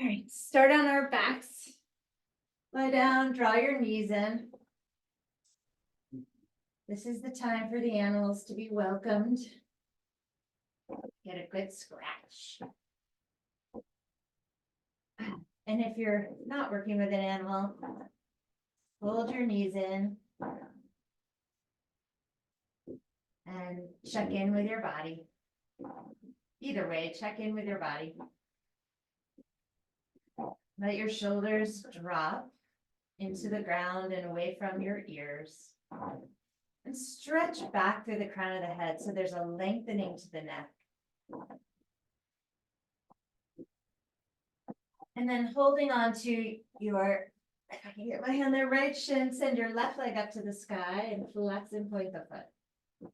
All right, start on our backs. Lie down, draw your knees in. This is the time for the animals to be welcomed. Get a good scratch. And if you're not working with an animal, hold your knees in and check in with your body. Either way, check in with your body. Let your shoulders drop into the ground and away from your ears. And stretch back through the crown of the head so there's a lengthening to the neck. And then holding on to your, if I can get my hand there, right shin, send your left leg up to the sky and flex and point the foot.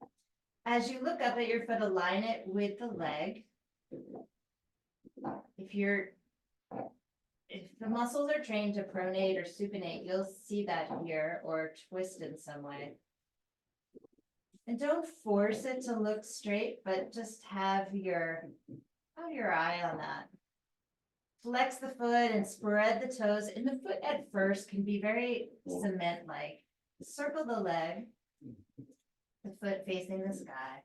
As you look up at your foot, align it with the leg. If the muscles are trained to pronate or supinate, you'll see that here, or twist in some way. And don't force it to look straight, but just have your eye on that. Flex the foot and spread the toes. And the foot at first can be very cement-like. Circle the leg, the foot facing the sky.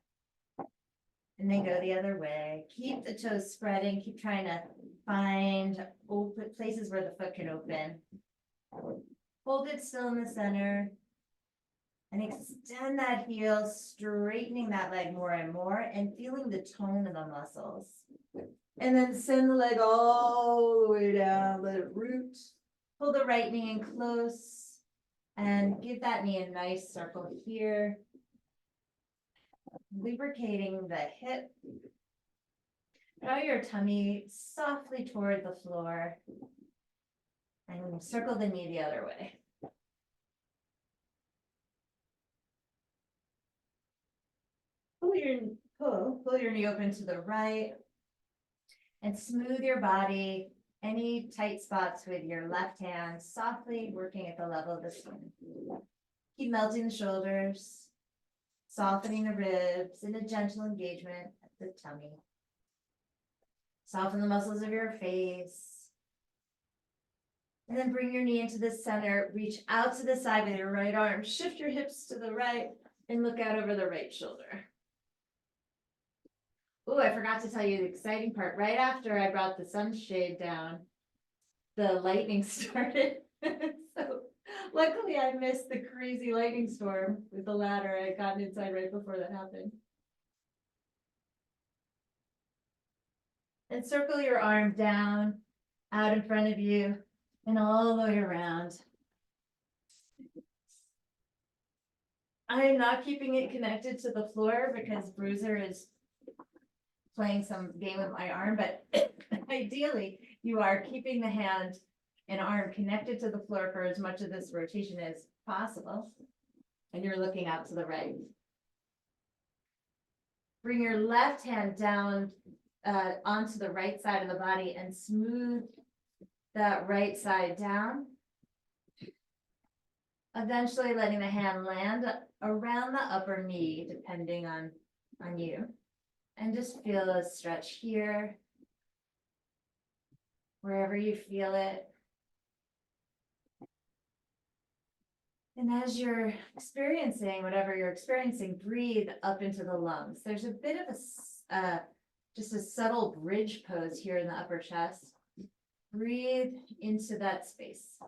And then go the other way. Keep the toes spreading. Keep trying to find open places where the foot can open. Hold it still in the center. And extend that heel, straightening that leg more and more and feeling the tone of the muscles. And then send the leg all the way down, let it root. Pull the right knee in close and give that knee a nice circle here. Lubricating the hip. Draw your tummy softly toward the floor and circle the knee the other way. Pull your knee open to the right and smooth your body. Any tight spots with your left hand, softly working at the level of the skin. Keep melting the shoulders, softening the ribs in a gentle engagement at the tummy. Soften the muscles of your face. And then bring your knee into the center, reach out to the side with your right arm, shift your hips to the right, and look out over the right shoulder. Oh, I forgot to tell you the exciting part. Right after I brought the sunshade down, the lightning started. So luckily I missed the crazy lightning storm with the ladder. I had gotten inside right before that happened. And circle your arm down, out in front of you, and all the way around. I am not keeping it connected to the floor because Bruiser is playing some game with my arm, but ideally you are keeping the hand and arm connected to the floor for as much of this rotation as possible. And you're looking out to the right. Bring your left hand down onto the right side of the body and smooth that right side down. Eventually letting the hand land around the upper knee, depending on you. And just feel a stretch here, wherever you feel it. And as you're experiencing whatever you're experiencing, breathe up into the lungs. There's a bit of just a subtle bridge pose here in the upper chest. Breathe into that space.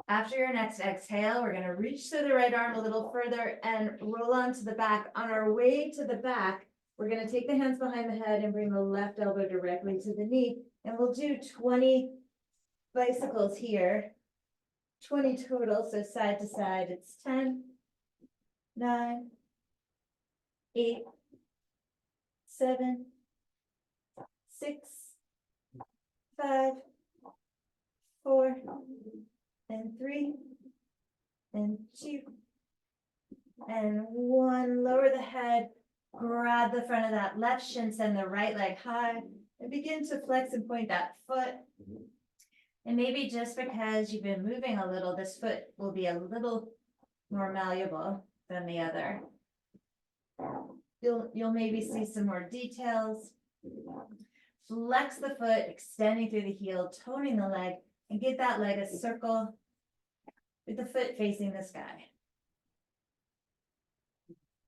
After your next exhale, we're going to reach to the right arm a little further and roll onto the back. On our way to the back, we're going to take the hands behind the head and bring the left elbow directly to the knee. And we'll do 20 bicycles here, 20 total, so side to side. It's 10, 9, 8, 7, 6, 5, 4, and 3, and 2, and 1. Lower the head, grab the front of that left shin, send the right leg high, and begin to flex and point that foot. And maybe just because you've been moving a little, this foot will be a little more malleable than the other. You'll maybe see some more details Flex the foot, extending through the heel, toning the leg, and give that leg a circle with the foot facing the sky.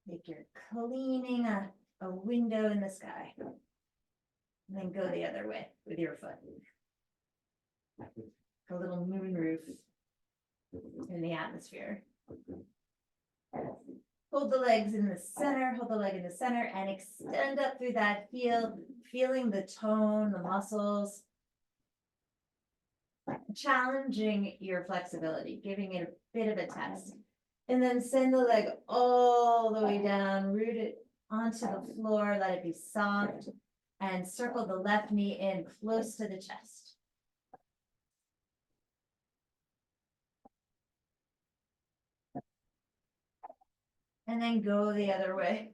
Like you're cleaning a window in the sky. And then go the other way with your foot. A little moon roof in the atmosphere. Hold the legs in the center, hold the leg in the center, and extend up through that heel, feeling the tone, the muscles. Challenging your flexibility, giving it a bit of a test. And then send the leg all the way down, root it onto the floor, let it be soft, and circle the left knee in close to the chest. And then go the other way.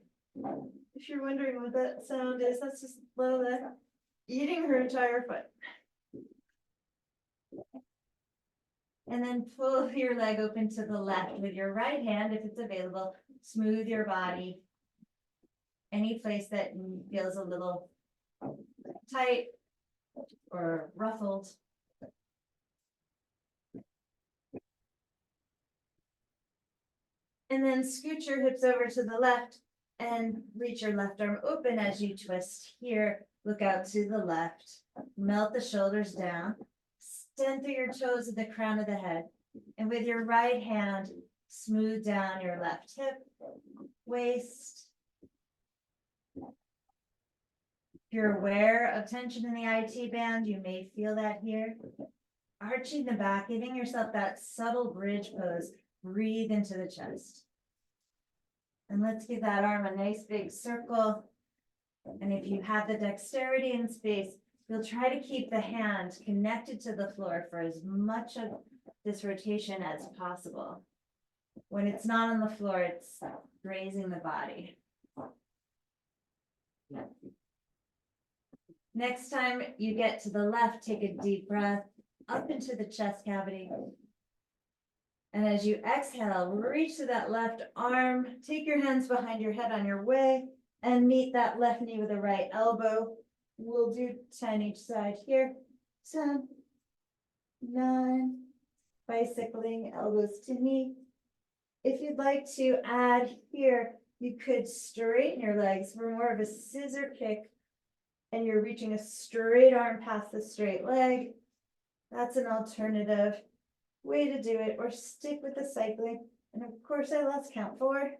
If you're wondering what that sound is, that's just Lola eating her entire foot. And then pull your leg open to the left with your right hand, if it's available. Smooth your body. Any place that feels a little tight or ruffled. And then scoot your hips over to the left and reach your left arm open as you twist here. Look out to the left. Melt the shoulders down. Extend through your toes at the crown of the head. And with your right hand, smooth down your left hip, waist. If you're aware of tension in the IT band, you may feel that here. Arching the back, giving yourself that subtle bridge pose. Breathe into the chest. And let's give that arm a nice big circle. And if you have the dexterity and space, you'll try to keep the hand connected to the floor for as much of this rotation as possible. When it's not on the floor, it's grazing the body. Next time you get to the left, take a deep breath up into the chest cavity. And as you exhale, reach to that left arm, take your hands behind your head on your way, and meet that left knee with the right elbow. We'll do 10 each side here. 10, 9, bicycling elbows to knee. If you'd like to add here, you could straighten your legs for more of a scissor kick, and you're reaching a straight arm past the straight leg. That's an alternative way to do it, or stick with the cycling. And of course, I lost count 4.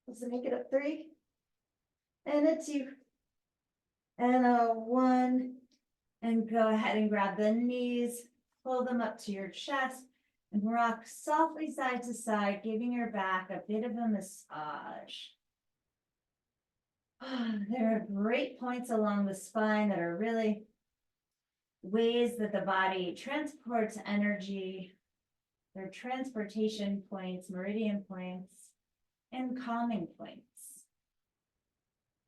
Let's make it up 3. And a 2. And a 1. And go ahead and grab the knees, pull them up to your chest, and rock softly side to side, giving your back a bit of a massage. There are great points along the spine that are really ways that the body transports energy. They're transportation points, meridian points, and calming points.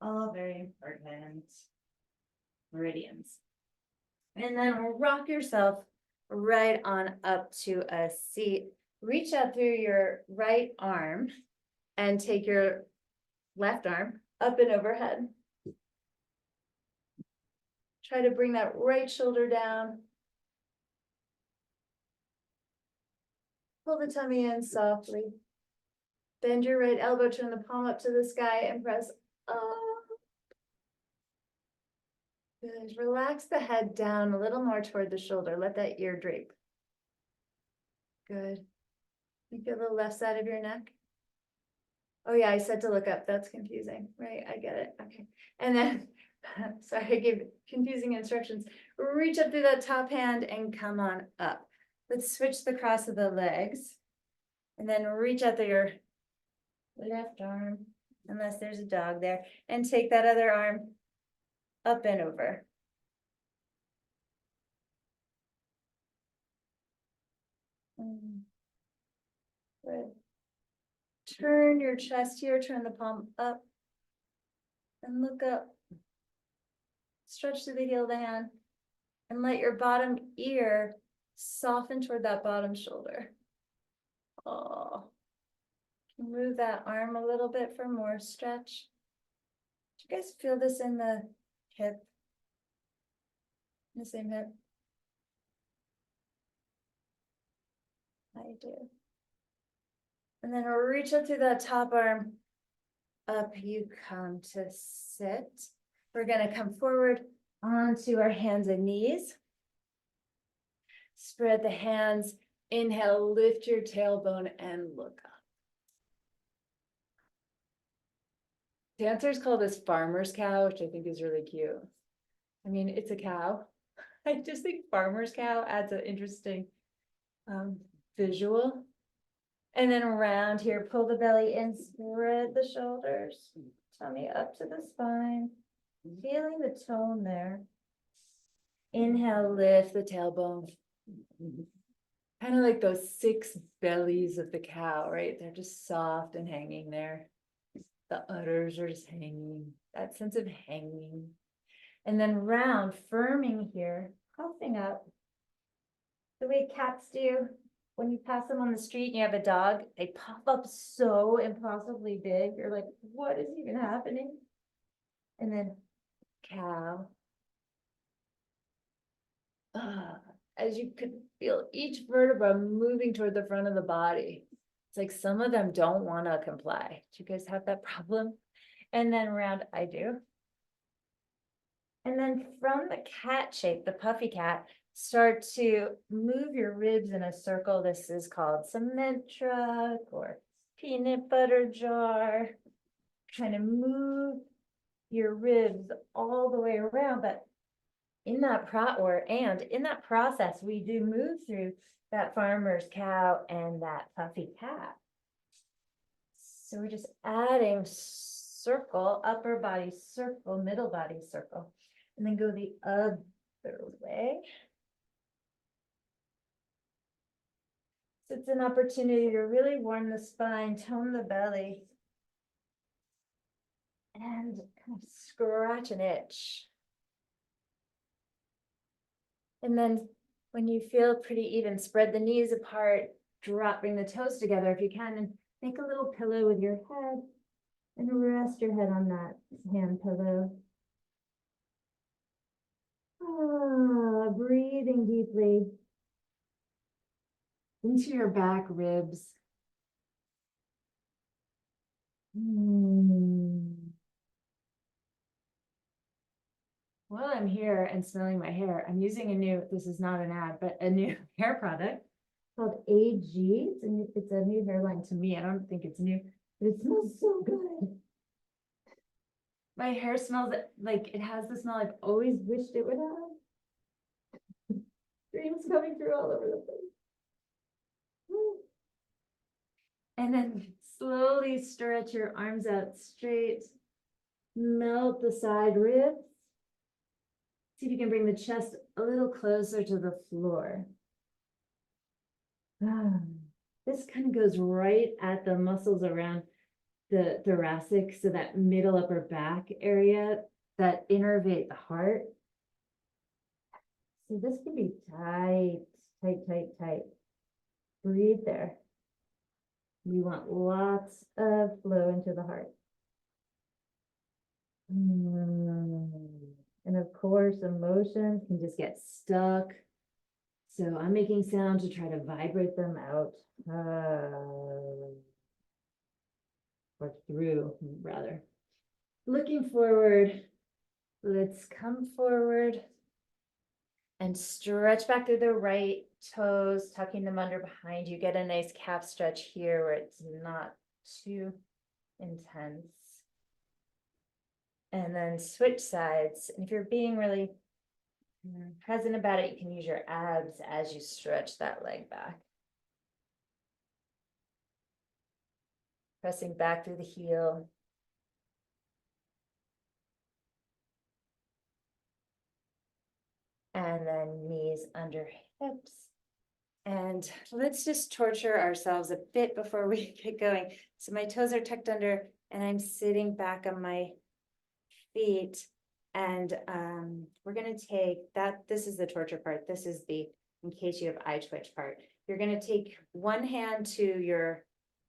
All very important meridians. And then rock yourself right on up to a seat. Reach out through your right arm and take your left arm up and overhead. Try to bring that right shoulder down. Pull the tummy in softly. Bend your right elbow, turn the palm up to the sky and press up. Good. Relax the head down a little more toward the shoulder. Let that ear drape. Good. You feel the left side of your neck? Oh yeah, I said to look up. That's confusing, right? I get it. Okay. And then, sorry, I gave confusing instructions. Reach up through that top hand and come on up. Let's switch the cross of the legs. And then reach out through your left arm, unless there's a dog there, and take that other arm up and over. Good. Turn your chest here, turn the palm up, and look up. Stretch to the heel of the hand, and let your bottom ear soften toward that bottom shoulder. Oh. Move that arm a little bit for more stretch. Do you guys feel this in the hip. The same hip. I do. And then we'll reach up through that top arm. Up you come to sit. We're gonna come forward onto our hands and knees. Spread the hands. Inhale, lift your tailbone and look up. Dancers call this farmer's cow, which I think is really cute. I mean, it's a cow. I just think farmer's cow adds an interesting visual. And then around here, pull the belly in, spread the shoulders, tummy up to the spine, feeling the tone there. Inhale, lift the tailbone. Kind of like those 6 bellies of the cow, right? They're just soft and hanging there. The udders are just hanging, that sense of hanging. And then round, firming here, puffing up. The way cats do when you pass them on the street and you have a dog, they puff up so impossibly big. You're like, what is even happening? And then cow. As you could feel each vertebra moving toward the front of the body. It's like some of them don't want to comply. Do you guys have that problem? And then round, I do. And then from the cat shape, the puffy cat, start to move your ribs in a circle. This is called cement truck or peanut butter jar. Trying to move your ribs all the way around, but in that process, we do move through that farmer's cow and that puffy cat. So we're just adding circle, upper body circle, middle body circle, and then go the other way. So it's an opportunity to really warm the spine, tone the belly, and kind of scratch an itch. And then when you feel pretty even, spread the knees apart, bring the toes together if you can, and make a little pillow with your head and rest your head on that hand pillow. Breathing deeply into your back ribs. While I'm here and smelling my hair, I'm using a new, this is not an ad, but a new hair product called AG. It's a new hairline to me. I don't think it's new, but it smells so good. My hair smells like it has the smell I've always wished it would have. Dreams coming through all over the place. And then slowly stretch your arms out straight. Melt the side ribs. See if you can bring the chest a little closer to the floor. This kind of goes right at the muscles around the thoracic, so that middle upper back area that innervate the heart. So this can be tight, tight, tight, tight. Breathe there. You want lots of flow into the heart. And of course, emotions can just get stuck. So I'm making sound to try to vibrate them out. Or through, rather. Looking forward, let's come forward and stretch back through the right toes, tucking them under behind you. Get a nice calf stretch here where it's not too intense. And then switch sides. And if you're being really present about it, you can use your abs as you stretch that leg back. Pressing back through the heel. And then knees under hips. And let's just torture ourselves a bit before we get going. So my toes are tucked under and I'm sitting back on my feet. And we're going to take that. This is the torture part. This is the, in case you have eye twitch part. You're going to take one hand to your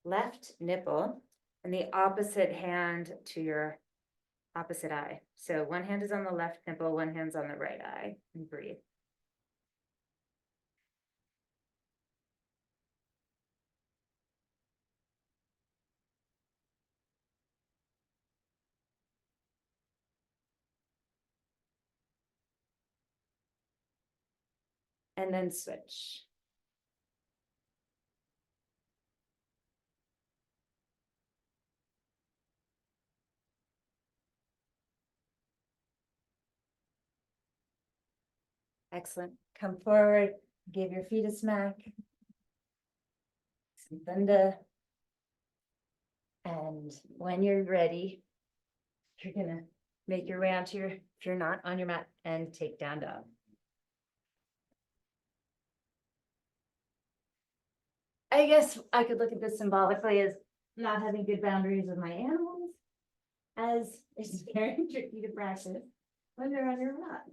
left nipple and the opposite hand to your opposite eye. So one hand is on the left nipple, one hand's on the right eye, and breathe. And then switch. Excellent. Come forward, give your feet a smack. Linda. And when you're ready, you're gonna make your way onto your, if you're not on your mat, and take down dog. I guess I could look at this symbolically as not having good boundaries with my animals, as it's very tricky to practice when they're on your mat.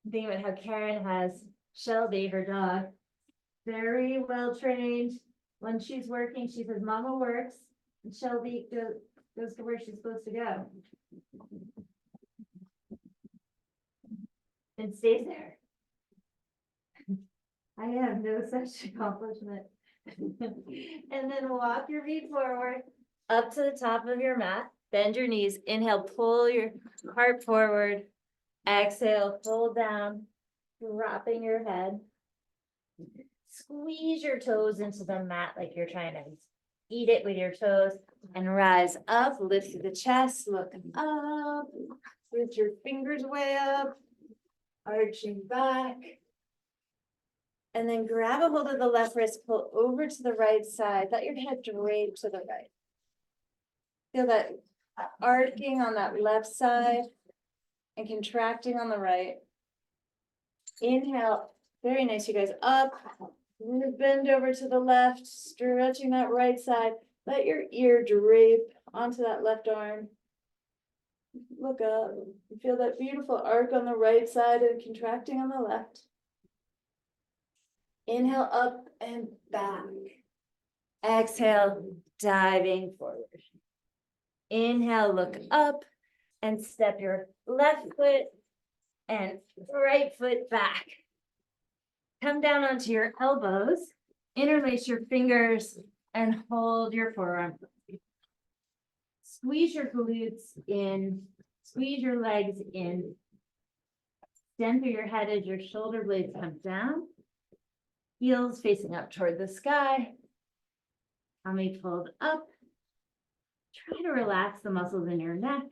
Think about how Karen has Shelby, her dog, very well trained. When she's working, she says, Mama works, and Shelby goes to where she's supposed to go. And stays there. I have no such accomplishment. And then walk your feet forward, up to the top of your mat, bend your knees, inhale, pull your heart forward, exhale, pull down, dropping your head. Squeeze your toes into the mat like you're trying to eat it with your toes, and rise up, lift through the chest, look up, lift your fingers way up, arching back. And then grab a hold of the left wrist, pull over to the right side, let your head drape to the right. Feel that arcing on that left side and contracting on the right. Inhale, very nice, you guys, up. Bend over to the left, stretching that right side. Let your ear drape onto that left arm. Look up, feel that beautiful arc on the right side and contracting on the left. Inhale up and back. Exhale, diving forward. Inhale, look up and step your left foot and right foot back. Come down onto your elbows, interlace your fingers and hold your forearm. Squeeze your glutes in, squeeze your legs in. Extend through your head as your shoulder blades come down. Heels facing up toward the sky. Tummy pulled up. Try to relax the muscles in your neck.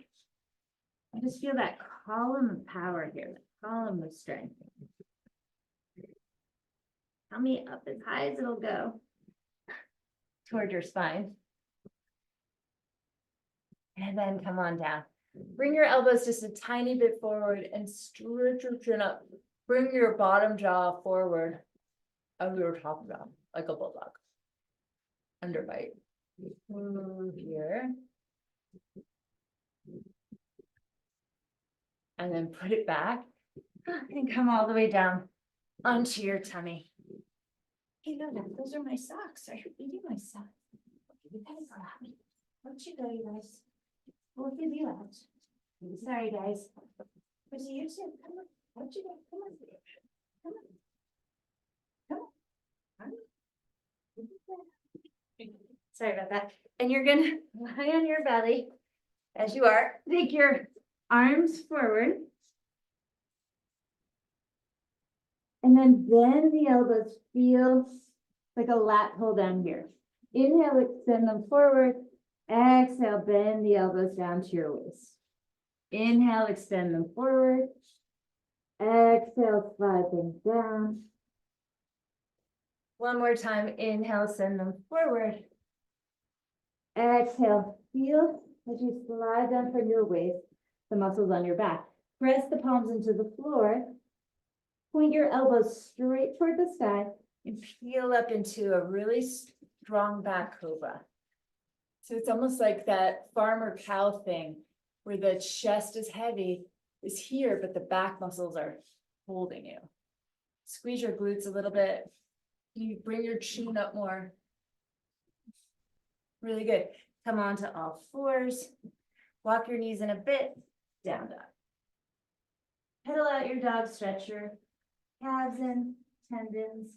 And just feel that column of power here, that column of strength. Tummy up as high as it'll go toward your spine. And then come on down. Bring your elbows just a tiny bit forward and stretch your chin up. Bring your bottom jaw forward of your top jaw, like a bulldog. Underbite. Move here. And then put it back and come all the way down onto your tummy. Hey, Lola, those are my socks. Are you eating my socks? You gotta go out. Where'd you go, you guys? We'll give you out. Sorry, guys. But you too. Come on. Where'd you go? Come on. Come on. Come on. Sorry about that. And you're gonna lie on your belly as you are. Take your arms forward. And then bend the elbows, feel like a lat pull down here. Inhale, extend them forward. Exhale, bend the elbows down to your waist. Inhale, extend them forward. Exhale, slide them down. One more time, inhale, send them forward. Exhale, feel as you slide down from your waist, the muscles on your back. Press the palms into the floor. Point your elbows straight toward the sky and peel up into a really strong back cobra. So it's almost like that farmer cow thing where the chest is heavy, is here, but the back muscles are holding you. Squeeze your glutes a little bit. You bring your chin up more. Really good. Come onto all fours. Walk your knees in a bit, down dog. Pedal out your dog stretcher, calves in, tendons.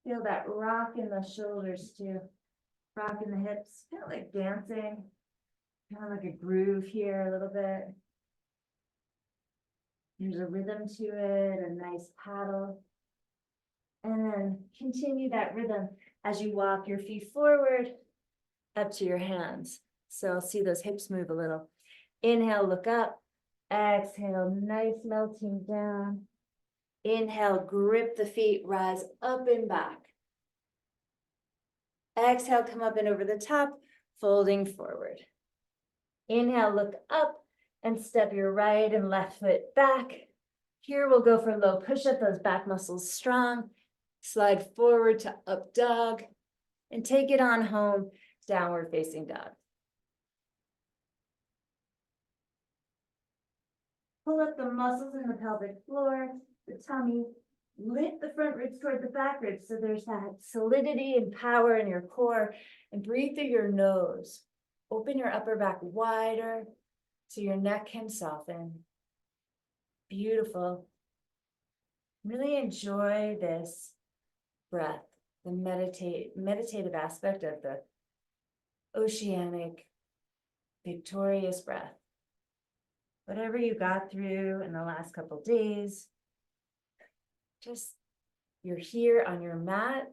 Feel that rock in the shoulders too. Rock in the hips, kind of like dancing. Kind of like a groove here a little bit. There's a rhythm to it, a nice paddle. And then continue that rhythm as you walk your feet forward up to your hands. So I'll see those hips move a little. Inhale, look up. Exhale, nice melting down. Inhale, grip the feet, rise up and back. Exhale, come up and over the top, folding forward. Inhale, look up and step your right and left foot back. Here we'll go for low push-up, those back muscles strong. Slide forward to up dog and take it on home, downward facing dog. Pull up the muscles in the pelvic floor, the tummy, lift the front ribs toward the back ribs so there's that solidity and power in your core, and breathe through your nose. Open your upper back wider so your neck can soften. Beautiful. Really enjoy this breath, the meditative aspect of the oceanic, victorious breath. Whatever you got through in the last couple days, just you're here on your mat,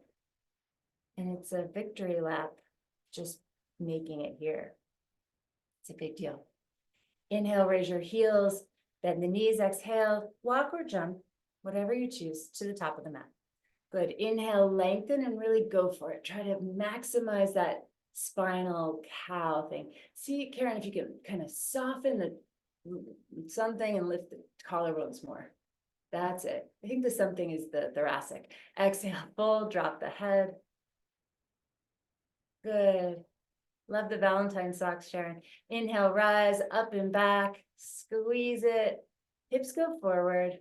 and it's a victory lap, just making it here. It's a big deal. Inhale, raise your heels, bend the knees, exhale, walk or jump, whatever you choose, to the top of the mat. Good. Inhale, lengthen and really go for it. Try to maximize that spinal cow thing. See, Karen, if you can kind of soften the something and lift the collarbones more. That's it. I think the something is the thoracic. Exhale, fold, drop the head. Good. Love the Valentine socks, Sharon. Inhale, rise up and back. Squeeze it. Hips go forward.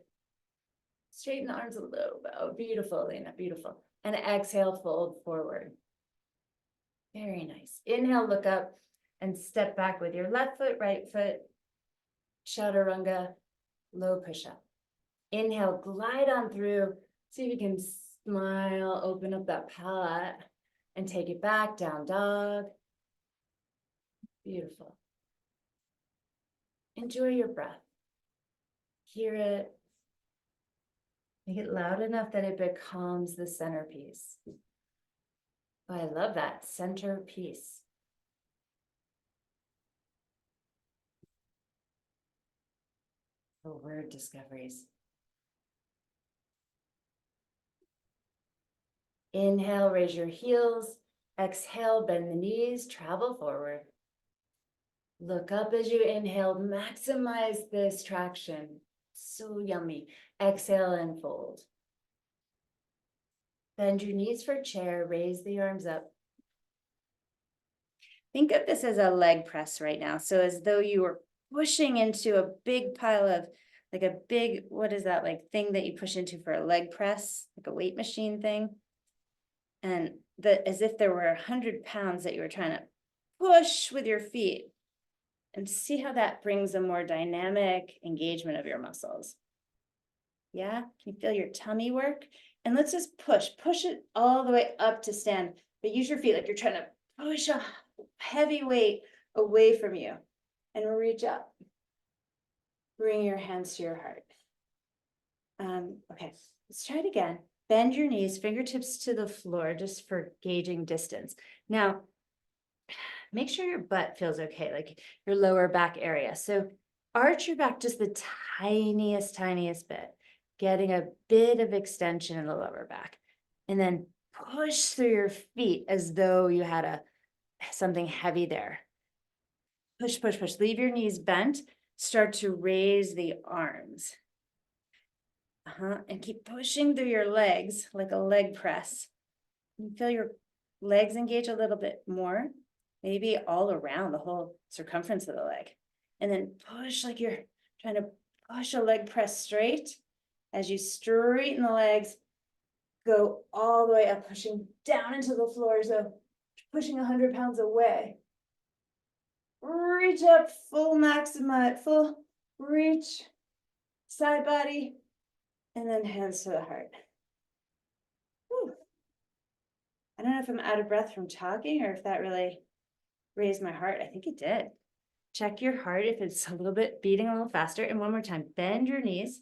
Straighten the arms a little bit. Oh, beautiful, Lena, beautiful. And exhale, fold forward. Very nice. Inhale, look up and step back with your left foot, right foot. Chaturanga, low push-up. Inhale, glide on through. See if you can smile, open up that palate, and take it back, down dog. Beautiful. Enjoy your breath. Hear it. Make it loud enough that it becomes the centerpiece. Oh, I love that, centerpiece. For word discoveries. Inhale, raise your heels. Exhale, bend the knees, travel forward. Look up as you inhale, maximize this traction. So yummy. Exhale and fold. Bend your knees for chair, raise the arms up. Think of this as a leg press right now. So as though you were pushing into a big pile of, like a big, what is that, like thing that you push into for a leg press, like a weight machine thing. And as if there were 100 pounds that you were trying to push with your feet. And see how that brings a more dynamic engagement of your muscles. Yeah, can you feel your tummy work? And let's just push it all the way up to stand, but use your feet like you're trying to push a heavy weight away from you. And reach up. Bring your hands to your heart. Okay, let's try it again. Bend your knees, fingertips to the floor, just for gauging distance. Now, make sure your butt feels okay, like your lower back area. So arch your back just the tiniest bit, getting a bit of extension in the lower back. And then push through your feet as though you had something heavy there. Push, push, push. Leave your knees bent. Start to raise the arms. And keep pushing through your legs like a leg press. You feel your legs engage a little bit more. Maybe all around the whole circumference of the leg. And then push like you're trying to push a leg press straight. As you straighten the legs, go all the way up, pushing down into the floor. So pushing 100 pounds away. Reach up, full maximize, full reach, side body, and then hands to the heart. Whew. I don't know if I'm out of breath from talking or if that really raised my heart. I think it did. Check your heart if it's a little bit beating a little faster. And one more time, bend your knees,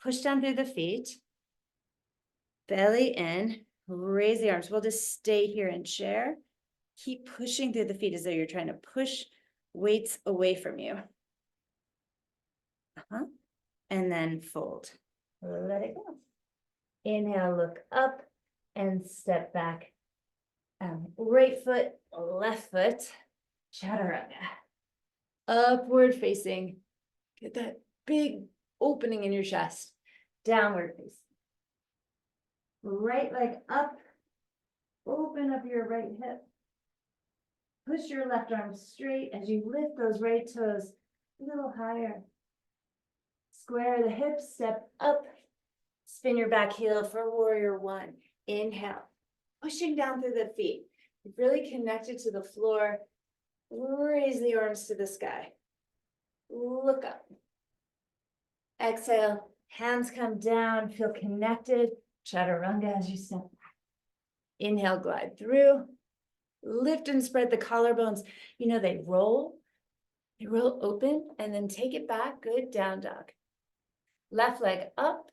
push down through the feet, belly in, raise the arms. We'll just stay here in chair. Keep pushing through the feet as though you're trying to push weights away from you. And then fold. Let it go. Inhale, look up and step back. Right foot, left foot, chaturanga. Upward facing. Get that big opening in your chest. Downward facing. Right leg up. Open up your right hip. Push your left arm straight as you lift those right toes a little higher. Square the hips, step up. Spin your back heel for warrior one. Inhale, pushing down through the feet. You've really connected to the floor. Raise the arms to the sky. Look up. Exhale, hands come down, feel connected. Chaturanga as you step back. Inhale, glide through. Lift and spread the collarbones. You know, they roll open and then take it back. Good, down dog. Left leg up.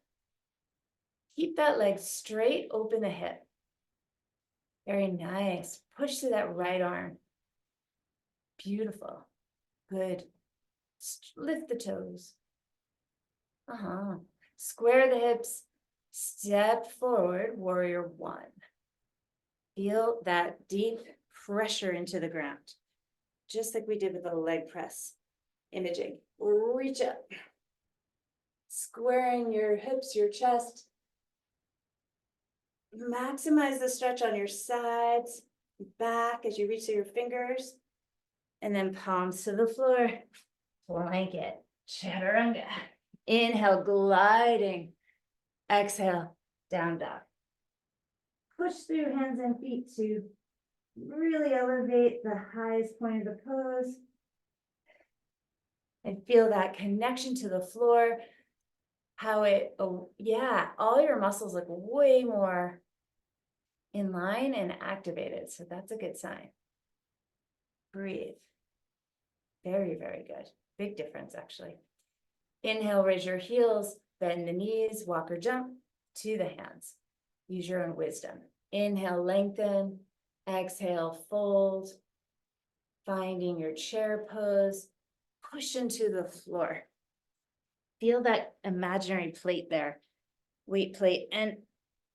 Keep that leg straight, open the hip. Very nice. Push to that right arm. Beautiful. Good. Lift the toes. Square the hips. Step forward, warrior one. Feel that deep pressure into the ground. Just like we did with the leg press imaging. Reach up. Squaring your hips, your chest. Maximize the stretch on your sides, back as you reach to your fingers. And then palms to the floor. Blanket. Chaturanga. Inhale, gliding. Exhale, down dog. Push through hands and feet to really elevate the highest point of the pose. And feel that connection to the floor. How it, oh, yeah, all your muscles look way more in line and activated. So that's a good sign. Breathe. Very, very good. Big difference, actually. Inhale, raise your heels, bend the knees, walk or jump to the hands. Use your own wisdom. Inhale, lengthen. Exhale, fold. Finding your chair pose. Push into the floor. Feel that imaginary plate there. Weight plate. And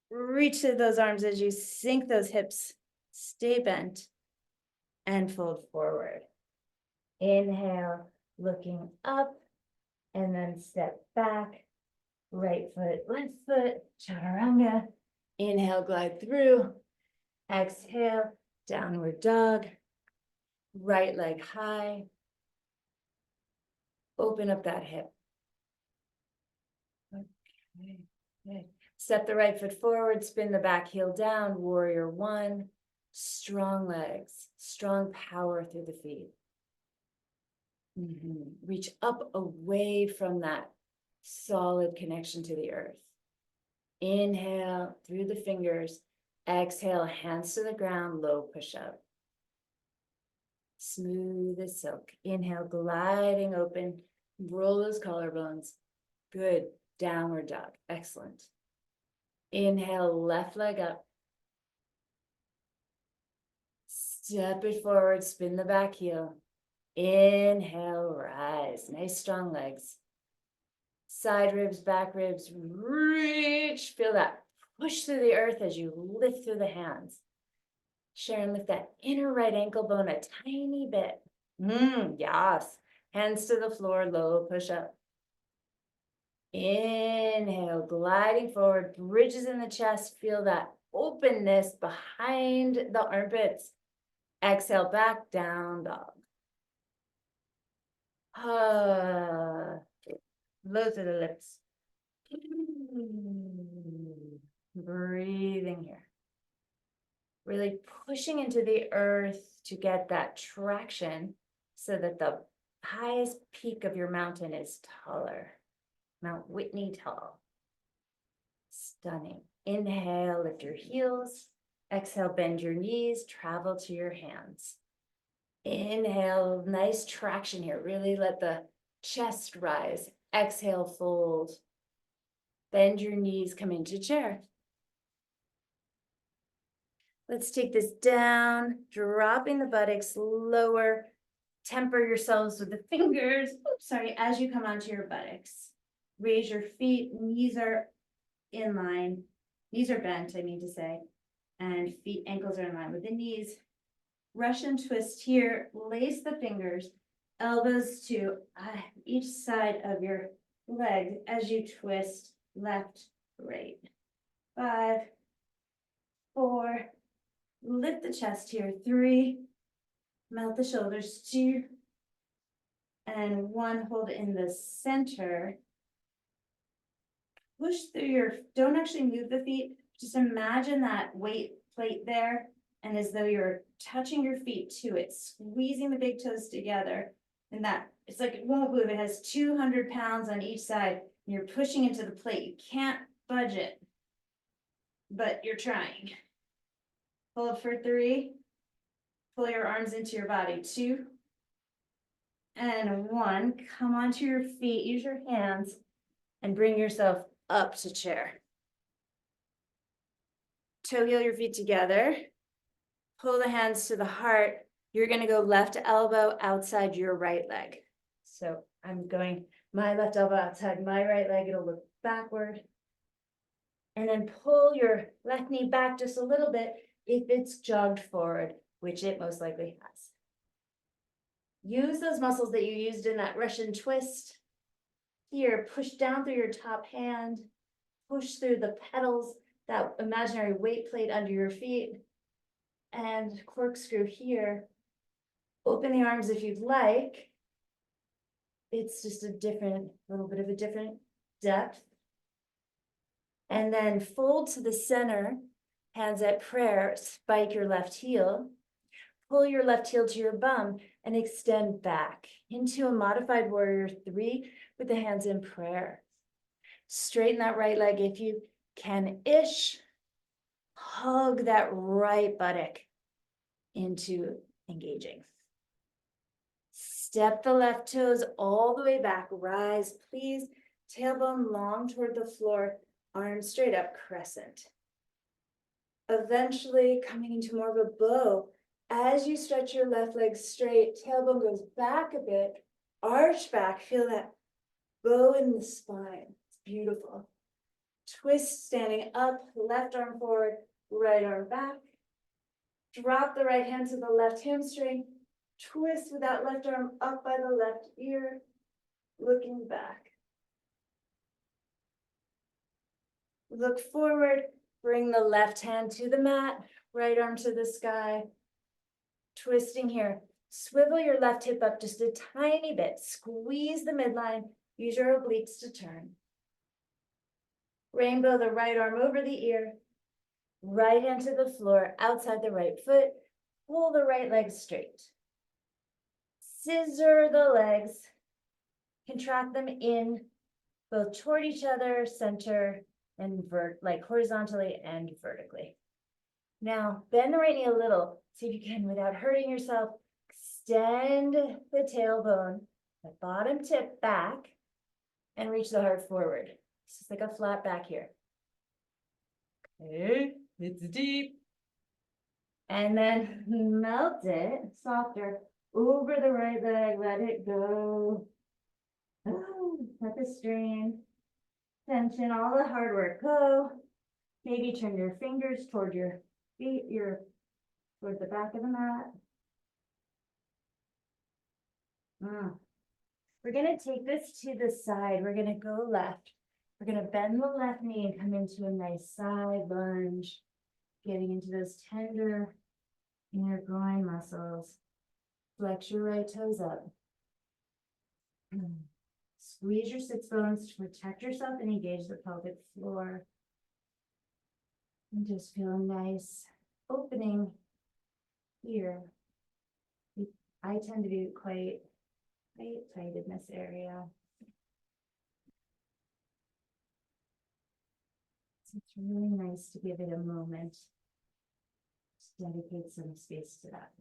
reach to those arms as you sink those hips. Stay bent. And fold forward. Inhale, looking up. And then step back. Right foot, left foot, chaturanga. Inhale, glide through. Exhale, downward dog. Right leg high. Open up that hip. Okay, good. Step the right foot forward, spin the back heel down, warrior one. Strong legs, strong power through the feet. Reach up away from that solid connection to the earth. Inhale through the fingers. Exhale, hands to the ground, low push up. Smooth as silk. Inhale, gliding open. Roll those collarbones. Good. Downward dog. Excellent. Inhale, left leg up. Step it forward, spin the back heel. Inhale, rise. Nice strong legs. Side ribs, back ribs, reach. Feel that push through the earth as you lift through the hands. Sharon, lift that inner right ankle bone a tiny bit. Yes. Hands to the floor, low push up. Inhale, gliding forward, bridges in the chest. Feel that openness behind the armpits. Exhale, back, down dog. Low to the lips. Breathing here. really pushing into the earth to get that traction so that the highest peak of your mountain is taller. Mount Whitney tall. Stunning. Inhale, lift your heels. Exhale, bend your knees, travel to your hands. Inhale, nice traction here. Really let the chest rise. Exhale, fold. Bend your knees, come into chair. Let's take this down, dropping the buttocks lower. Temper yourselves with the fingers. Oops, sorry, as you come onto your buttocks. Raise your feet, knees are in line. Knees are bent, I mean to say. And feet, ankles are in line with the knees. Russian twist here, lace the fingers, elbows to each side of your leg as you twist left, right. 5, 4, lift the chest here, 3, melt the shoulders, 2, and 1, hold in the center. Push through don't actually move the feet, just imagine that weight plate there, and as though you're touching your feet to it, squeezing the big toes together, and that, it's like it won't move, it has 200 pounds on each side, and you're pushing into the plate, you can't budge it, but you're trying. Hold for 3, pull your arms into your body, 2, and 1, come onto your feet, use your hands, and bring yourself up to chair. Toe heel your feet together. Pull the hands to the heart. You're going to go left elbow outside your right leg. So I'm going my left elbow outside my right leg. It'll look backward. And then pull your left knee back just a little bit if it's jogged forward, which it most likely has. Use those muscles that you used in that Russian twist. Here, push down through your top hand. Push through the pedals, that imaginary weight plate under your feet, and corkscrew here. Open the arms if you'd like. It's just a little bit of a different depth. And then fold to the center, hands at prayer, spike your left heel, pull your left heel to your bum, and extend back into a modified warrior 3 with the hands in prayer. Straighten that right leg if you can-ish. Hug that right buttock into engaging. Step the left toes all the way back. Rise, please. Tailbone long toward the floor. Arms straight up, crescent. Eventually coming into more of a bow. As you stretch your left leg straight, tailbone goes back a bit. Arch back. Feel that bow in the spine. It's beautiful. Twist standing up, left arm forward, right arm back. Drop the right hand to the left hamstring. Twist with that left arm up by the left ear, looking back. Look forward, bring the left hand to the mat, right arm to the sky. Twisting here. Swivel your left hip up just a tiny bit. Squeeze the midline. Use your obliques to turn. Rainbow the right arm over the ear. Right hand to the floor, outside the right foot. Pull the right leg straight. Scissor the legs. Contract them in, both toward each other, center, and like horizontally and vertically. Now, bend the right knee a little. See if you can, without hurting yourself, extend the tailbone, the bottom tip back, and reach the heart forward. It's just like a flat back here. Okay, it's deep. And then melt it, softer, over the right leg, let it go. Oh, let the strain, tension, all the hard work go. Maybe turn your fingers toward your feet, toward the back of the mat. We're gonna take this to the side. We're gonna go left. We're gonna bend the left knee and come into a nice side lunge, getting into those tender inner groin muscles. Flex your right toes up. Squeeze your sits bones to protect yourself and engage the pelvic floor. And just feel a nice opening opening here. I tend to be quite tight in this area. So it's really nice to give it a moment to dedicate some space to that.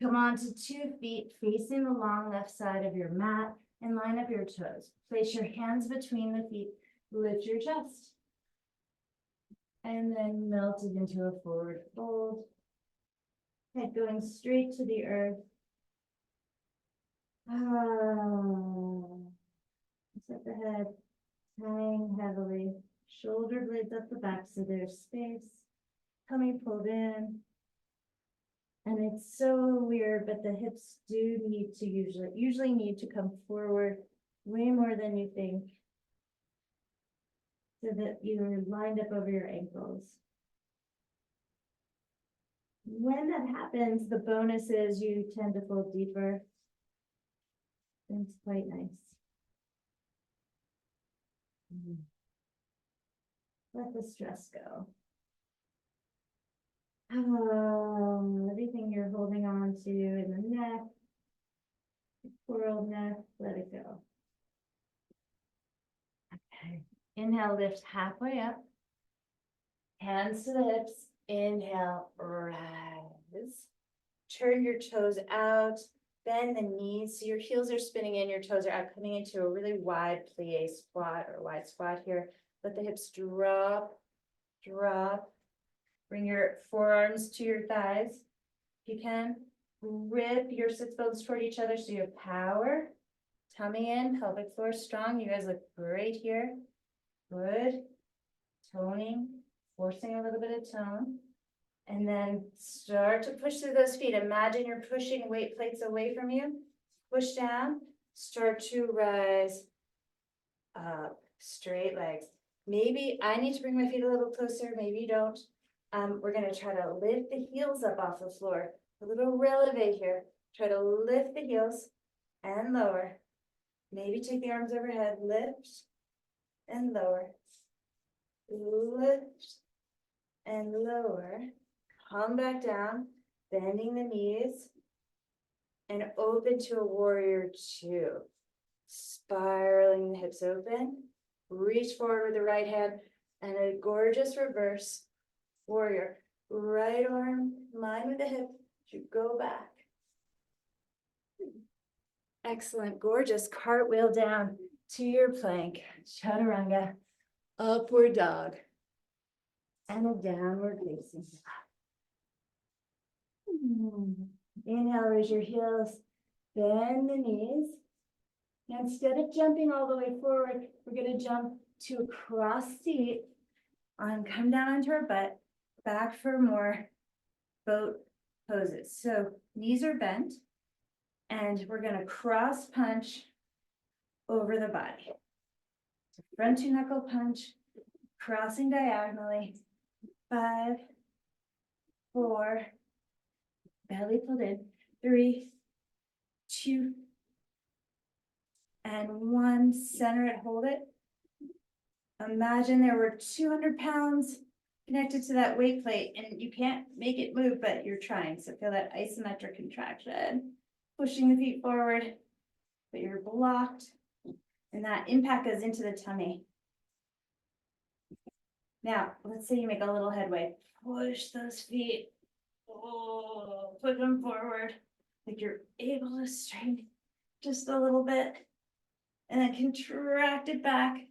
Come on to 2 feet facing the long left side of your mat and line up your toes. Place your hands between the feet, lift your chest. And then melt it into a forward fold. Head going straight to the earth. Set the head, hang heavily. Shoulder blades up the back so there's space. Tummy pulled in. And it's so weird, but the hips do need to usually need to come forward way more than you think, so that you're lined up over your ankles. When that happens, the bonus is you tend to fold deeper. And it's quite nice. Let the stress go. Everything you're holding on to in the neck, the coral neck, let it go. Okay. Inhale, lift halfway up. Hands to the hips. Inhale, rise. Turn your toes out. Bend the knees so your heels are spinning in, your toes are out, coming into a really wide plie squat or wide squat here. Let the hips drop, drop. Bring your forearms to your thighs. If you can, rip your sits bones toward each other so you have power. Tummy in, pelvic floor strong. You guys look great here. Good. Toning, forcing a little bit of tone. And then start to push through those feet. Imagine you're pushing weight plates away from you. Push down, start to rise up, straight legs. Maybe I need to bring my feet a little closer, maybe you don't. We're gonna try to lift the heels up off the floor. A little releve here. Try to lift the heels and lower. Maybe take the arms overhead, lift and lower. Lift and lower. Come back down, bending the knees and open to a warrior 2. Spiraling the hips open, reach forward with the right hand and a gorgeous reverse warrior. Right arm in line with the hip, you go back. Excellent, gorgeous. Cartwheel down to your plank, chaturanga, upward dog, and a downward facing dog. Inhale, raise your heels, bend the knees. Now, instead of jumping all the way forward, we're going to jump to a cross seat on, come down onto our butt, back for more boat poses. So knees are bent, and we're going to cross punch over the body. So front 2 knuckle punch, crossing diagonally. 5, 4, belly pulled in, 3, 2, and 1. Center it, hold it. Imagine there were 200 pounds connected to that weight plate, and you can't make it move, but you're trying. So feel that isometric contraction, pushing the feet forward, but you're blocked, and that impact goes into the tummy. Now, let's say you make a little headway. Push those feet. Oh, put them forward. Like you're able to straighten just a little bit. And then contract it back.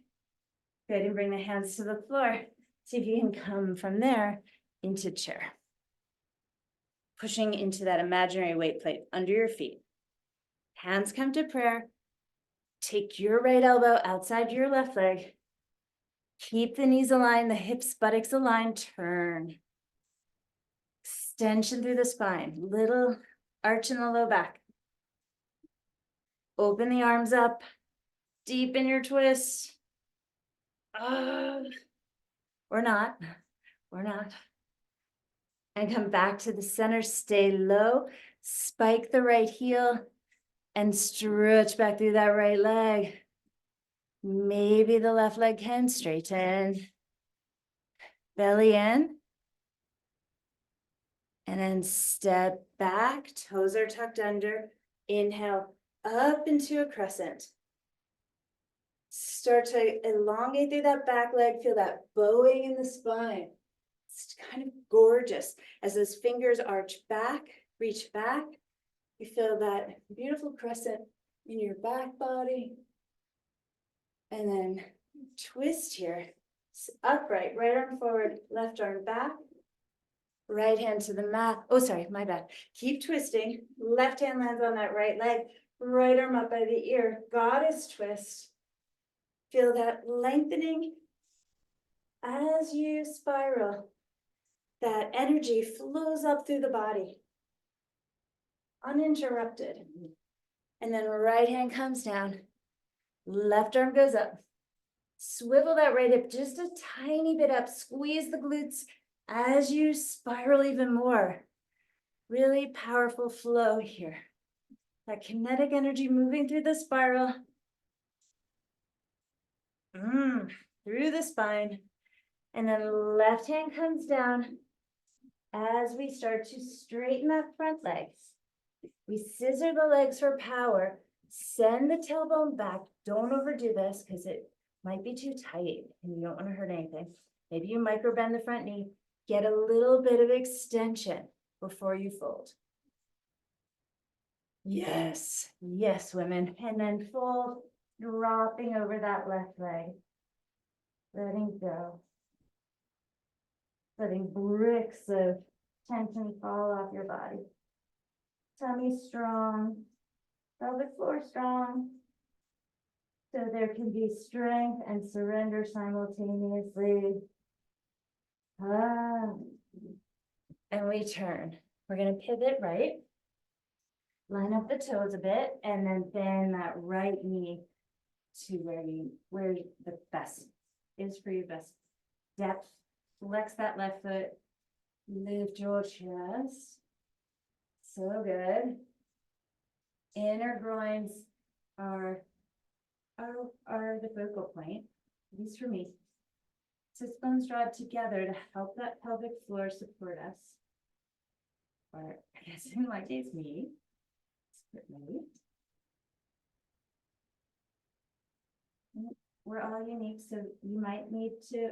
Good, and bring the hands to the floor. See if you can come from there into chair. Pushing into that imaginary weight plate under your feet. Hands come to prayer. Take your right elbow outside your left leg. Keep the knees aligned, the hips, buttocks aligned, turn. Extension through the spine, little arch in the low back. Open the arms up, deepen your twist. Or not. And come back to the center, stay low, spike the right heel, and stretch back through that right leg. Maybe the left leg can straighten. Belly in, And then step back, toes are tucked under. Inhale, up into a crescent. Start to elongate through that back leg, feel that bowing in the spine. It's kind of gorgeous. As those fingers arch back, reach back, you feel that beautiful crescent in your back body. And then twist here. Upright, right arm forward, left arm back. Right hand to the mat. Oh, sorry, my bad. Keep twisting. Left hand lands on that right leg. Right arm up by the ear. Goddess twist. Feel that lengthening as you spiral. That energy flows up through the body, uninterrupted. And then right hand comes down. Left arm goes up. Swivel that right hip just a tiny bit up. Squeeze the glutes as you spiral even more. Really powerful flow here. That kinetic energy moving through the spiral. Through the spine. And then left hand comes down as we start to straighten that front legs. We scissor the legs for power. Send the tailbone back. Don't overdo this because it might be too tight and you don't want to hurt anything. Maybe you micro bend the front knee. Get a little bit of extension before you fold. Yes, yes, women. And then fold, dropping over that left leg. Letting go. Letting bricks of tension fall off your body. Tummy strong, pelvic floor strong. So there can be strength and surrender simultaneously. And we turn. We're going to pivot right. Line up the toes a bit and then bend that right knee to where the best is for you, best depth. Flex that left foot. Lift your chest. So good. Inner groins are the focal point, at least for me. Sits bones draw together to help that pelvic floor support us. Or I guess in my case, me. We're all unique, so you might need to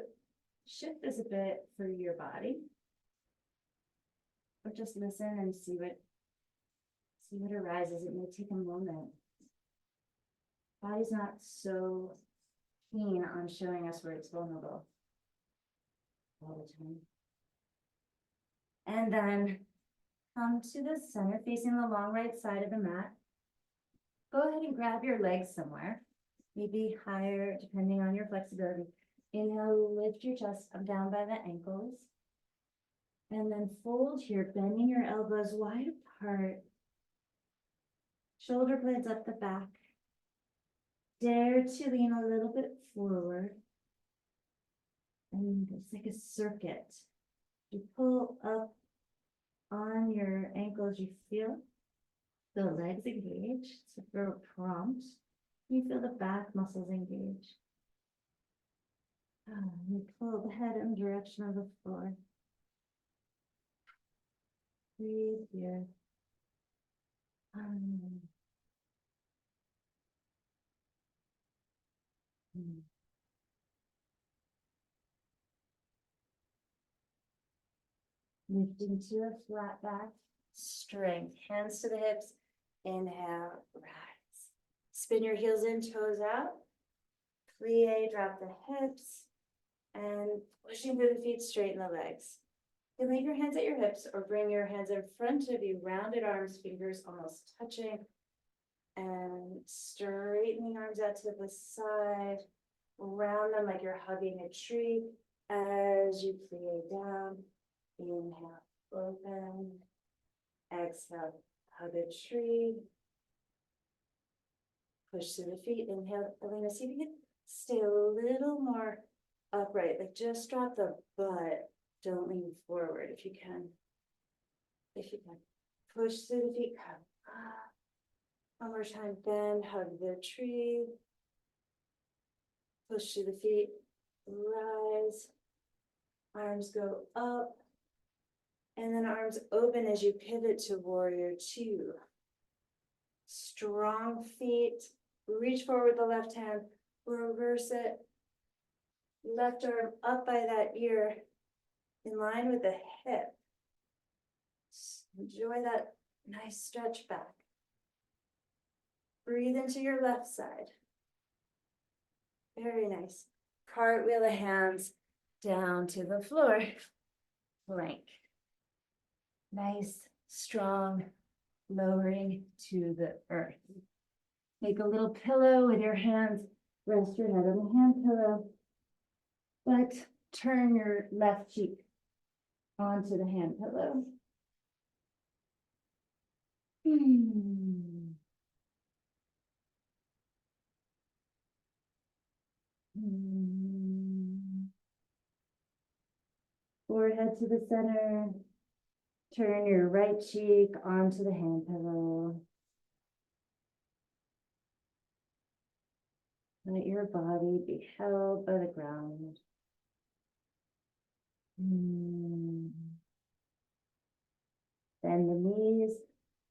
shift this a bit for your body. Or just listen and see what arises. It may take a moment. Body's not so keen on showing us where it's vulnerable all the time. And then come to the center, facing the long right side of the mat. Go ahead and grab your legs somewhere, maybe higher, depending on your flexibility. Inhale, lift your chest up down by the ankles. And then fold here, bending your elbows wide apart. Shoulder blades up the back. Dare to lean a little bit forward. And it's like a circuit. You pull up on your ankles, you feel the legs engage. So for a prompt, you feel the back muscles engage. You pull the head in the direction of the floor. Breathe here. Lifting to a flat back, strength, hands to the hips, inhale, rise. Spin your heels in, toes out. Plie, drop the hips, and pushing through the feet, straighten the legs. You can leave your hands at your hips or bring your hands in front of you, rounded arms, fingers almost touching, and straightening arms out to the side. Round them like you're hugging a tree as you plie down. Inhale, open. Exhale, hug a tree. Push to the feet. Inhale, Elena, see if you can stay a little more upright. Like just drop the butt. Don't lean forward if you can. If you can. Push through the feet. Come up. One more time. Bend, hug the tree. Push to the feet. Rise. Arms go up And then arms open as you pivot to warrior two. Strong feet, reach forward with the left hand, reverse it. Left arm up by that ear, in line with the hip. Enjoy that nice stretch back. Breathe into your left side. Very nice. Cartwheel the hands down to the floor. Plank. Nice, strong lowering to the earth. Make a little pillow with your hands. Rest your head on the hand pillow. But turn your left cheek onto the hand pillow. Forehead to the center. Turn your right cheek onto the hand pillow. Let your body be held by the ground. Bend the knees,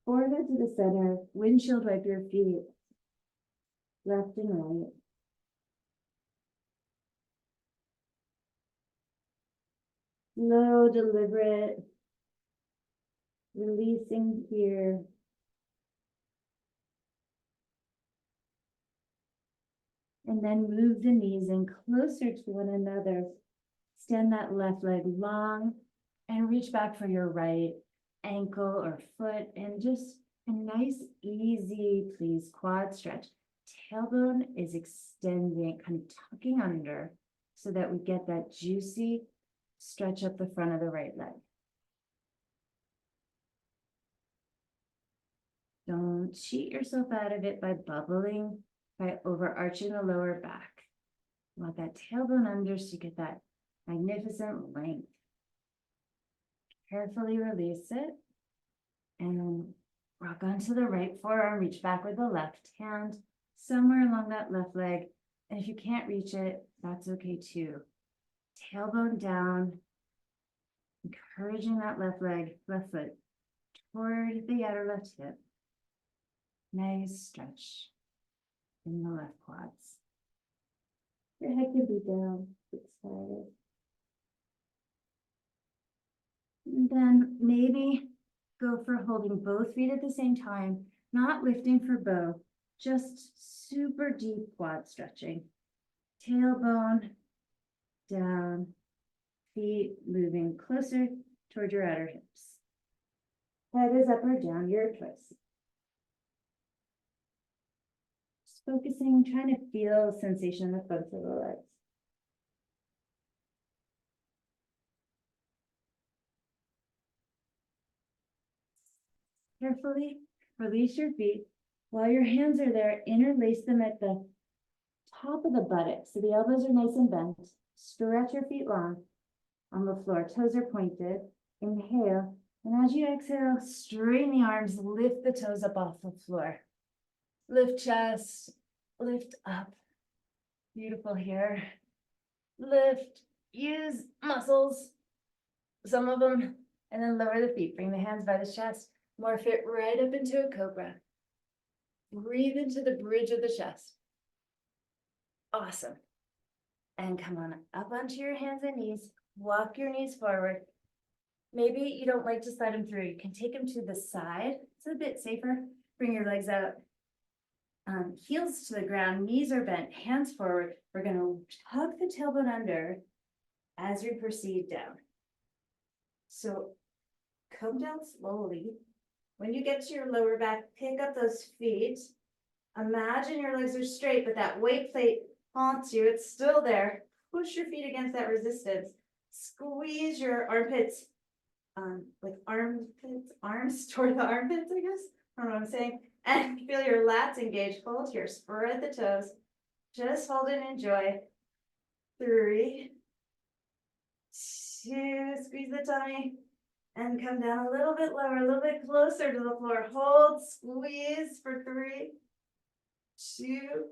forehead to the center, windshield wipe your feet, left and right. Slow, deliberate, releasing here. And then move the knees in closer to one another. Stand that left leg long and reach back for your right ankle or foot, and just a nice, easy, please, quad stretch. Tailbone is extending, kind of tucking under so that we get that juicy stretch up the front of the right leg. Don't cheat yourself out of it by bubbling, by overarching the lower back. You want that tailbone under so you get that magnificent length. Carefully release it and rock onto the right forearm, reach back with the left hand somewhere along that left leg. And if you can't reach it, that's okay too. Tailbone down, encouraging that left leg, left foot toward the outer left hip. Nice stretch in the left quads. Your head can be down, excited. And then maybe go for holding both feet at the same time, not lifting for bow, just super deep quad stretching. Tailbone down, feet moving closer toward your outer hips. Head is up or down, your choice. Just focusing, trying to feel sensation in the fronts of the legs. Carefully release your feet. While your hands are there, interlace them at the top of the buttocks. So the elbows are nice and bent. Stretch your feet long on the floor. Toes are pointed. Inhale. And as you exhale, straighten the arms. Lift the toes up off the floor. Lift chest. Lift up. Beautiful here. Lift. Use muscles. Some of them. And then lower the feet. Bring the hands by the chest. Morph it right up into a cobra. Breathe into the bridge of the chest. Awesome. And come on up onto your hands and knees. Walk your knees forward. Maybe you don't like to slide them through. You can take them to the side. It's a bit safer. Bring your legs out. Heels to the ground. Knees are bent. Hands forward. We're going to tuck the tailbone under as we proceed down. So come down slowly. When you get to your lower back, pick up those feet. Imagine your legs are straight, but that weight plate haunts you. It's still there. Push your feet against that resistance. Squeeze your armpits, arms toward the armpits, I guess. I don't know what I'm saying. And feel your lats engage. Hold here. Spread the toes. Just hold and enjoy. 3, 2, squeeze the tummy. And come down a little bit lower, a little bit closer to the floor. Hold, squeeze for 3, 2,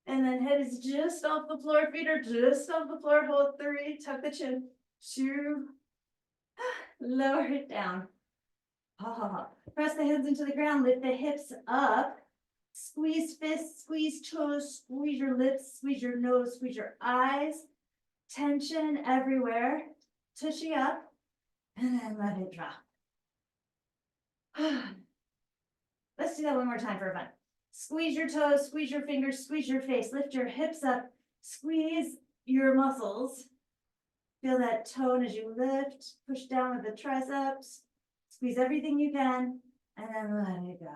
and then head is just off the floor. Feet are just off the floor. Hold 3, tuck the chin. 2, lower it down. Ha ha ha. Press the hands into the ground, lift the hips up. Squeeze fists, squeeze toes, squeeze your lips, squeeze your nose, squeeze your eyes. Tension everywhere. Tushy up. And then let it drop. Let's do that one more time for fun. Squeeze your toes, squeeze your fingers, squeeze your face, lift your hips up, squeeze your muscles. Feel that tone as you lift, push down with the triceps, squeeze everything you can, and then let it go.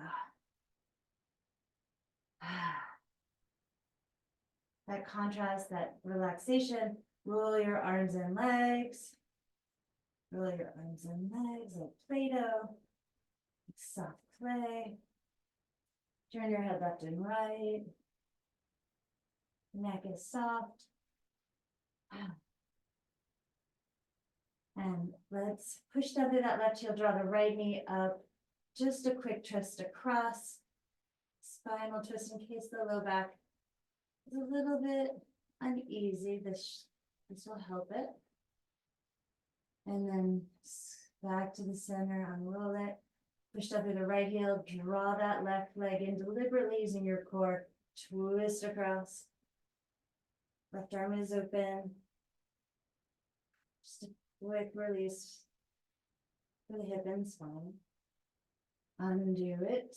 That contrast, that relaxation, roll your arms and legs. Roll your arms and legs like Play-Doh, like soft clay. Turn your head left and right. Neck is soft. And let's push down through that left heel, draw the right knee up. Just a quick twist across. Spinal twist in case the low back is a little bit uneasy. This will help it. And then back to the center, unroll it. Push down through the right heel, draw that left leg in deliberately using your core. Twist across. Left arm is open. Just a quick release for the hip and spine. Undo it.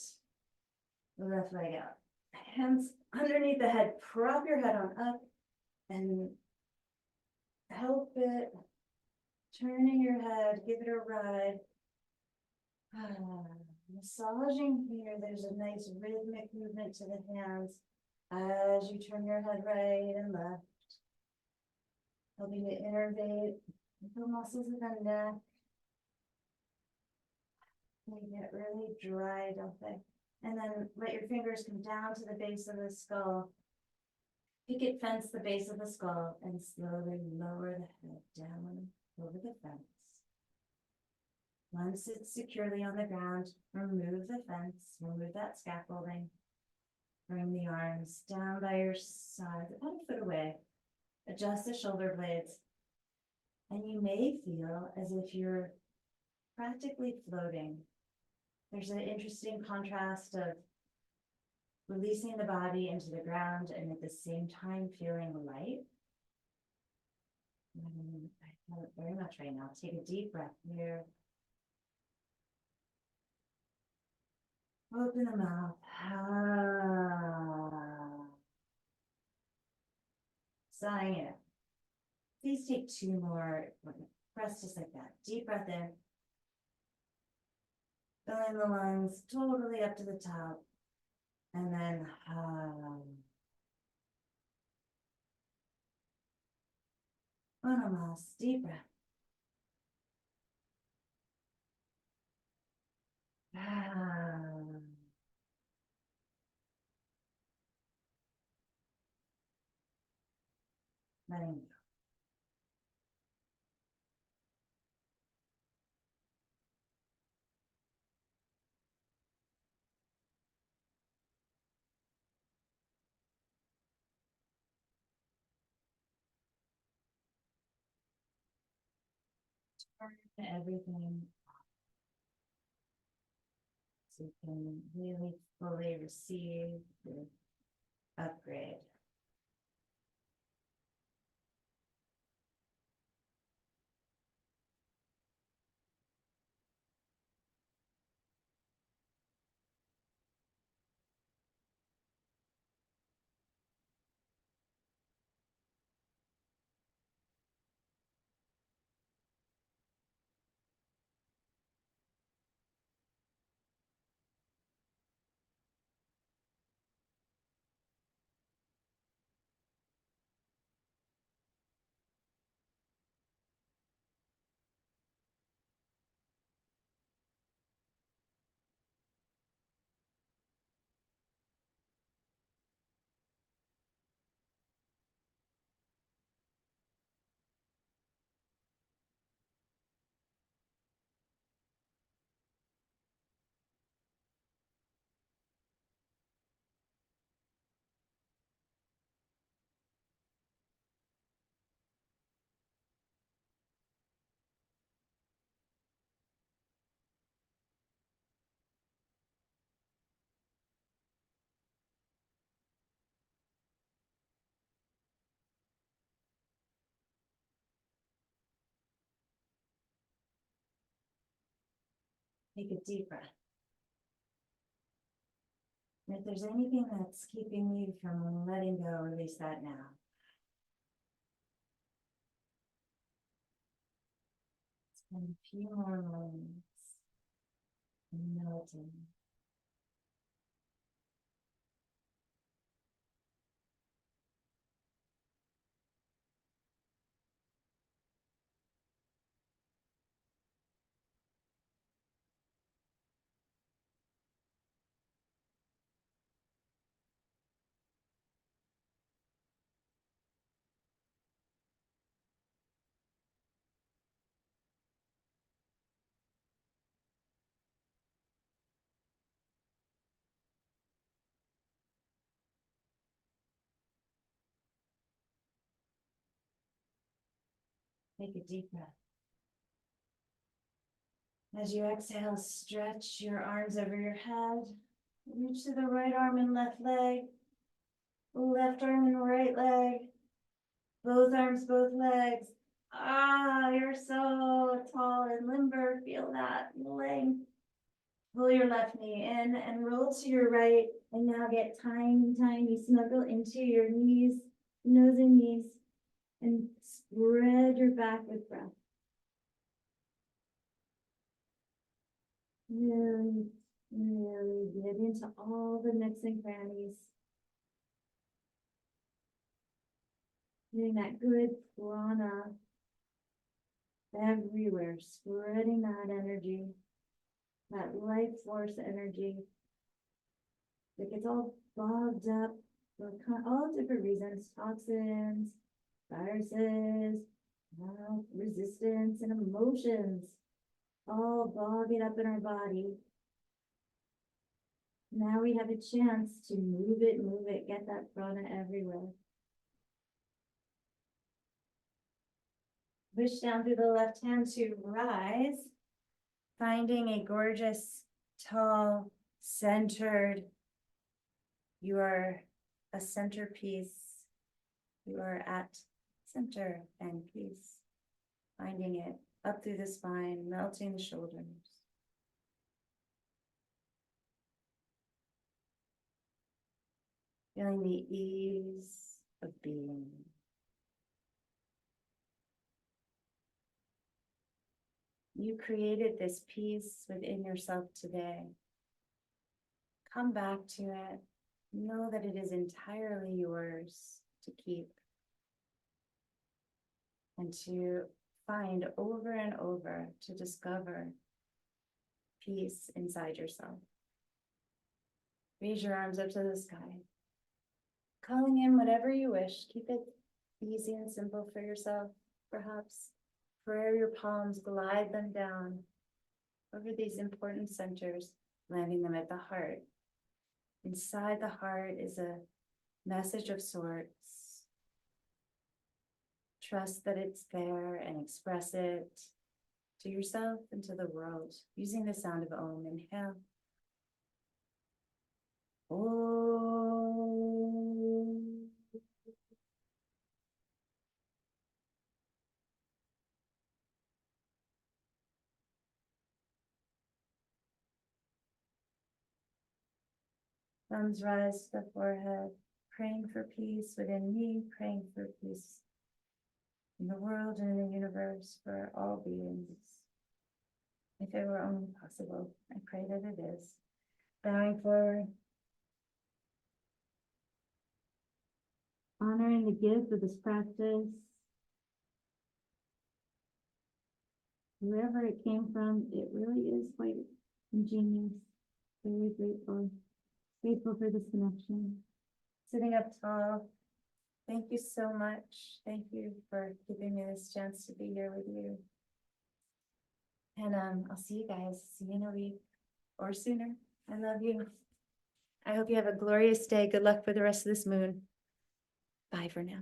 The left leg out. Hands underneath the head. Prop your head on up and help it. Turning your head, give it a ride. Massaging here, there's a nice rhythmic movement to the hands as you turn your head right and left. Helping to innervate the muscles of the neck. They get really dry, don't they? And then let your fingers come down to the base of the skull. Picket fence the base of the skull and slowly lower the head down over the fence. Once it's securely on the ground, remove the fence, remove that scaffolding. Bring the arms down by your sides, about a foot away. Adjust the shoulder blades. And you may feel as if you're practically floating. There's an interesting contrast of releasing the body into the ground and at the same time feeling light. I feel it very much right now. Take a deep breath here. Open the mouth. Sighing it. Please take 2 more breaths just like that. Deep breath in. Filling the lungs totally up to the top. And then one last deep breath. Letting go. Turn everything off. So you can really fully receive the upgrade. Take a deep breath. And if there's anything that's keeping you from letting go, release that now. Spend a few more moments melting. Take a deep breath. As you exhale, stretch your arms over your head. Reach to the right arm and left leg. Left arm and right leg. Both arms, both legs. Ah, you're so tall and limber. Feel that length. Pull your left knee in and roll to your right. And now get tiny, tiny snuggle into your knees, nose and knees. And spread your back with breath. Really, really get into all the nooks and crannies. Getting that good prana everywhere, spreading that energy, that life force energy. It gets all bogged up for all different reasons, toxins, viruses, resistance, and emotions. All bogging up in our body. Now we have a chance to move it, get that prana everywhere. Push down through the left hand to rise, finding a gorgeous, tall, centered. You are a centerpiece. You are at center and peace. Finding it up through the spine, melting the shoulders. Feeling the ease of being. You created this peace within yourself today. Come back to it. Know that it is entirely yours to keep and to find over and over, to discover peace inside yourself. Raise your arms up to the sky. Calling in whatever you wish. Keep it easy and simple for yourself, perhaps. Prayer your palms, glide them down over these important centers, landing them at the heart. Inside the heart is a message of sorts. Trust that it's there and express it to yourself and to the world using the sound of Om. Inhale. Om. Thumbs rise to the forehead, praying for peace within me, praying for peace in the world and in the universe for all beings. If it were only possible, I pray that it is. Bowing forward. Honoring the gift of this practice. Wherever it came from, it really is quite ingenious. Very grateful. Grateful for this connection. Sitting up tall. Thank you so much. Thank you for giving me this chance to be here with you. And I'll see you guys. See you in a week or sooner. I love you. I hope you have a glorious day. Good luck for the rest of this moon. Bye for now.